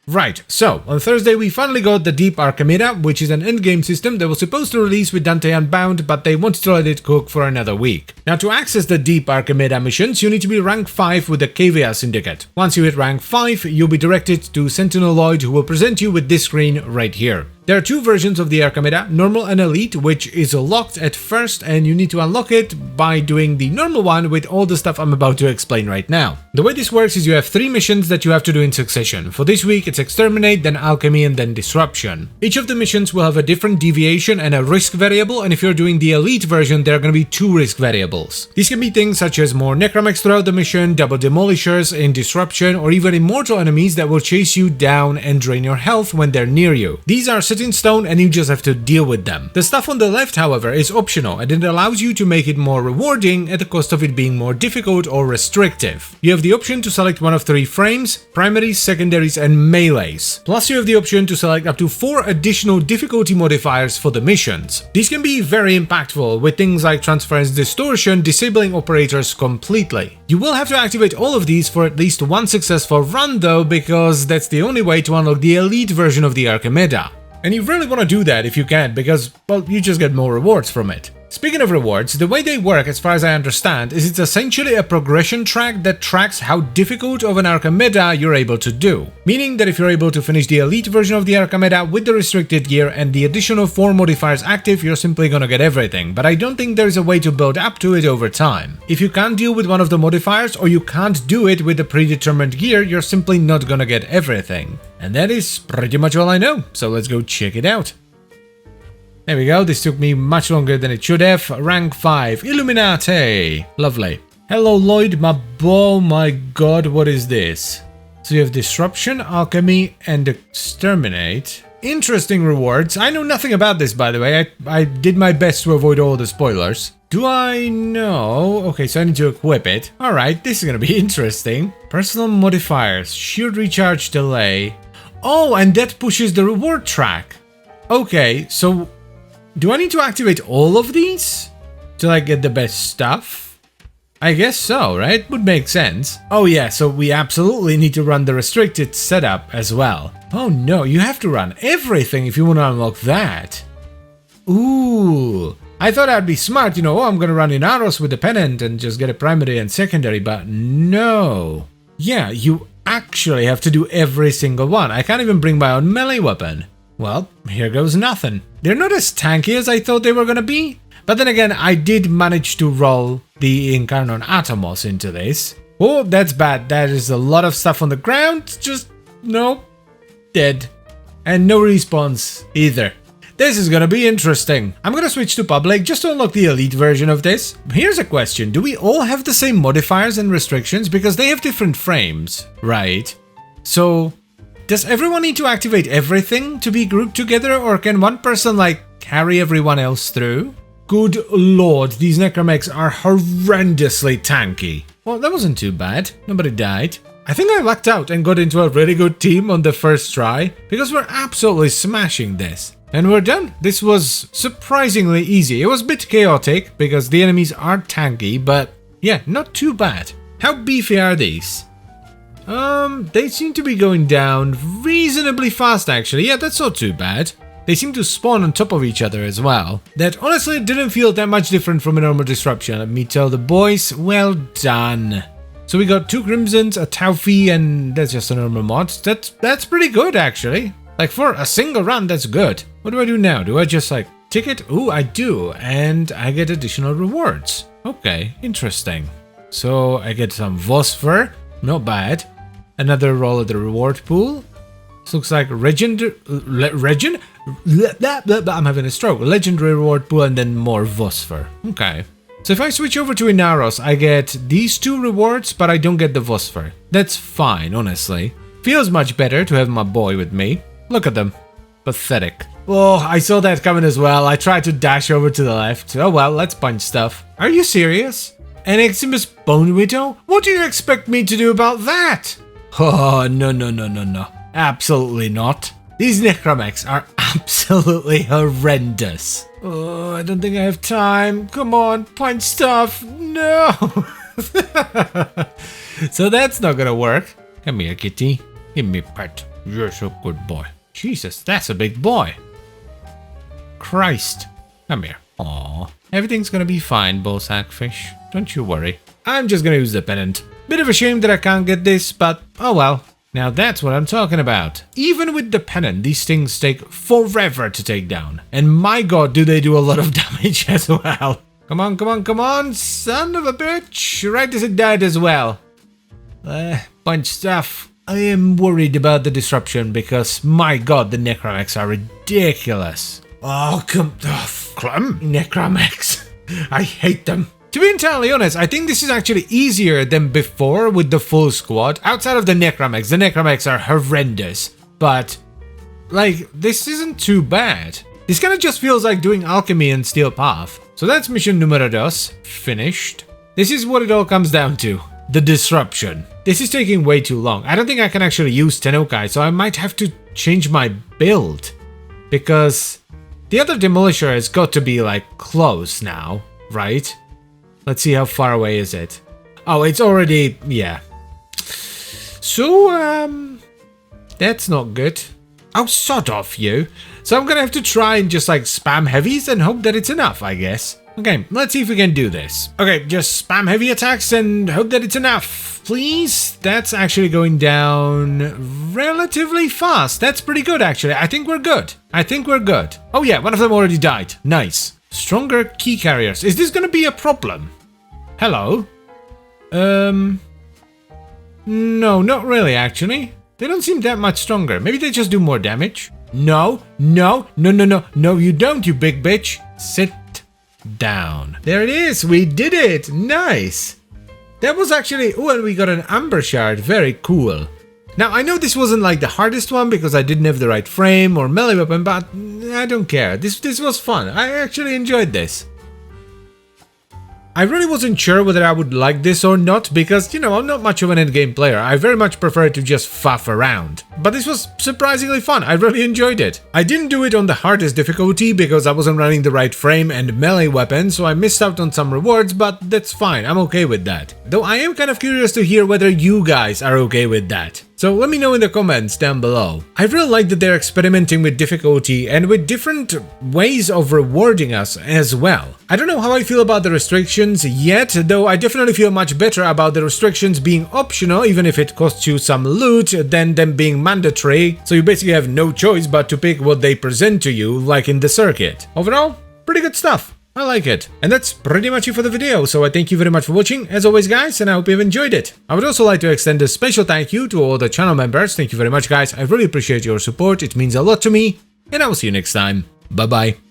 Right, so on Thursday we finally got the Deep Archimedea, which is an endgame system that was supposed to release with Dante Unbound, but they wanted to let it cook for another week. Now to access the Deep Archimedea missions, you need to be rank 5 with the KVA Syndicate. Once you hit rank 5, you'll be directed to Sentinel Lloyd, who will present you with this screen right here. There are two versions of the Archimedea, normal and elite, which is locked at first and you need to unlock it by doing the normal one with all the stuff I'm about to explain right now. The way this works is you have 3 missions that you have to do in succession. For this week it's Exterminate, then Alchemy and then Disruption. Each of the missions will have a different deviation and a risk variable, and if you're doing the elite version there are going to be 2 risk variables. These can be things such as more necromechs throughout the mission, double demolishers in Disruption, or even immortal enemies that will chase you down and drain your health when they're near you. These are set in stone and you just have to deal with them. The stuff on the left, however, is optional and it allows you to make it more rewarding at the cost of it being more difficult or restrictive. You have the option to select one of 3 frames: primaries, secondaries and melees. Plus you have the option to select up to 4 additional difficulty modifiers for the missions. These can be very impactful, with things like transference distortion disabling operators completely. You will have to activate all of these for at least one successful run though, because that's the only way to unlock the elite version of the Archimedea. And you really want to do that if you can, because, well, you just get more rewards from it. Speaking of rewards, the way they work, as far as I understand, is it's essentially a progression track that tracks how difficult of an Archimedea you're able to do. Meaning that if you're able to finish the elite version of the Archimedea with the restricted gear and the additional 4 modifiers active, you're simply gonna get everything, but I don't think there's a way to build up to it over time. If you can't deal with one of the modifiers, or you can't do it with the predetermined gear, you're simply not gonna get everything. And that is pretty much all I know, so let's go check it out. There we go, this took me much longer than it should have. Rank 5, Illuminati. Lovely. Hello Lloyd, oh my god, what is this? So you have Disruption, Alchemy, and Exterminate. Interesting rewards. I know nothing about this, by the way. I did my best to avoid all the spoilers. Do I know? Okay, so I need to equip it. Alright, this is gonna be interesting. Personal modifiers, shield recharge delay. Oh, and that pushes the reward track. Okay, so do I need to activate all of these to like get the best stuff? I guess so, right? Would make sense. Oh yeah, so we absolutely need to run the restricted setup as well. Oh no, you have to run everything if you want to unlock that. Ooh, I thought I'd be smart, you know, I'm gonna run in Aros with the pennant and just get a primary and secondary, but no. Yeah, you actually have to do every single one. I can't even bring my own melee weapon. Well, here goes nothing. They're not as tanky as I thought they were gonna be. But then again, I did manage to roll the Incarnon Atomos into this. Oh, that's bad. That is a lot of stuff on the ground. Just, no, dead. And no respawns either. This is gonna be interesting. I'm gonna switch to public just to unlock the elite version of this. Here's a question. Do we all have the same modifiers and restrictions? Because they have different frames, right? So does everyone need to activate everything to be grouped together, or can one person like carry everyone else through? Good lord, these necromechs are horrendously tanky. Well, that wasn't too bad. Nobody died. I think I lucked out and got into a really good team on the first try, because we're absolutely smashing this. And we're done. This was surprisingly easy. It was a bit chaotic because the enemies are tanky, but yeah, not too bad. How beefy are these? They seem to be going down reasonably fast actually. Yeah, that's not too bad. They seem to spawn on top of each other as well. That honestly didn't feel that much different from a normal disruption. Let me tell the boys, well done. So we got 2 Crimsons, a Taufi, and that's just a normal mod. That's pretty good actually. Like for a single run, that's good. What do I do now? Do I just like tick it? Ooh, I do. And I get additional rewards. Okay, interesting. So I get some Phosphor, not bad. Another roll at the reward pool. This looks like I'm having a stroke. Legendary reward pool and then more Phosphor. Okay. So if I switch over to Inaros, I get these 2 rewards, but I don't get the Phosphor. That's fine, honestly. Feels much better to have my boy with me. Look at them. Pathetic. Oh, I saw that coming as well. I tried to dash over to the left. Oh well, let's punch stuff. Are you serious? An Eximus Bone Widow? What do you expect me to do about that? Oh, no. Absolutely not. These necromechs are absolutely horrendous. Oh, I don't think I have time. Come on, punch stuff. No. So that's not gonna work. Come here, kitty. Give me a pet. You're so good boy. Jesus, that's a big boy. Christ. Come here. Aww. Everything's gonna be fine, Bullsackfish. Don't you worry. I'm just gonna use the pennant. Bit of a shame that I can't get this, but oh well. Now that's what I'm talking about. Even with the pennant, these things take forever to take down. And my god, do they do a lot of damage as well. Come on, come on, come on, son of a bitch. Right as it died as well. Bunch stuff. I am worried about the disruption because, my god, the Necramechs are ridiculous. Oh, come off, Necramechs. I hate them. To be entirely honest, I think this is actually easier than before with the full squad. Outside of the Necramechs are horrendous. But, like, this isn't too bad. This kind of just feels like doing alchemy and steel path. So that's mission numero 2, finished. This is what it all comes down to. The disruption. This is taking way too long. I don't think I can actually use Tennokai, so I might have to change my build. Because the other Demolisher has got to be, like, close now, right? Let's see how far away is it. Oh, it's already... yeah. So, that's not good. Oh, sod off, you. So I'm gonna have to try and just, like, spam heavies and hope that it's enough, I guess. Okay, let's see if we can do this. Okay, just spam heavy attacks and hope that it's enough. Please? That's actually going down relatively fast. That's pretty good, actually. I think we're good. I think we're good. Oh yeah, one of them already died. Nice. Stronger key carriers. Is this gonna be a problem? Hello? No, not really, actually. They don't seem that much stronger. Maybe they just do more damage. No, no, no, no, no, no, you don't, you big bitch. Sit down. There it is. We did it. Nice. That was actually... oh, and we got an amber shard. Very cool. Now, I know this wasn't like the hardest one because I didn't have the right frame or melee weapon, but I don't care. This was fun. I actually enjoyed this. I really wasn't sure whether I would like this or not because, you know, I'm not much of an endgame player. I very much prefer to just faff around. But this was surprisingly fun. I really enjoyed it. I didn't do it on the hardest difficulty because I wasn't running the right frame and melee weapon, so I missed out on some rewards, but that's fine. I'm okay with that. Though I am kind of curious to hear whether you guys are okay with that. So let me know in the comments down below. I really like that they're experimenting with difficulty and with different ways of rewarding us as well. I don't know how I feel about the restrictions yet, though I definitely feel much better about the restrictions being optional, even if it costs you some loot, than them being mandatory, so you basically have no choice but to pick what they present to you, like in the circuit. Overall, pretty good stuff. I like it. And that's pretty much it for the video, so I thank you very much for watching, as always guys, and I hope you've enjoyed it. I would also like to extend a special thank you to all the channel members. Thank you very much guys, I really appreciate your support, it means a lot to me, and I will see you next time. Bye bye.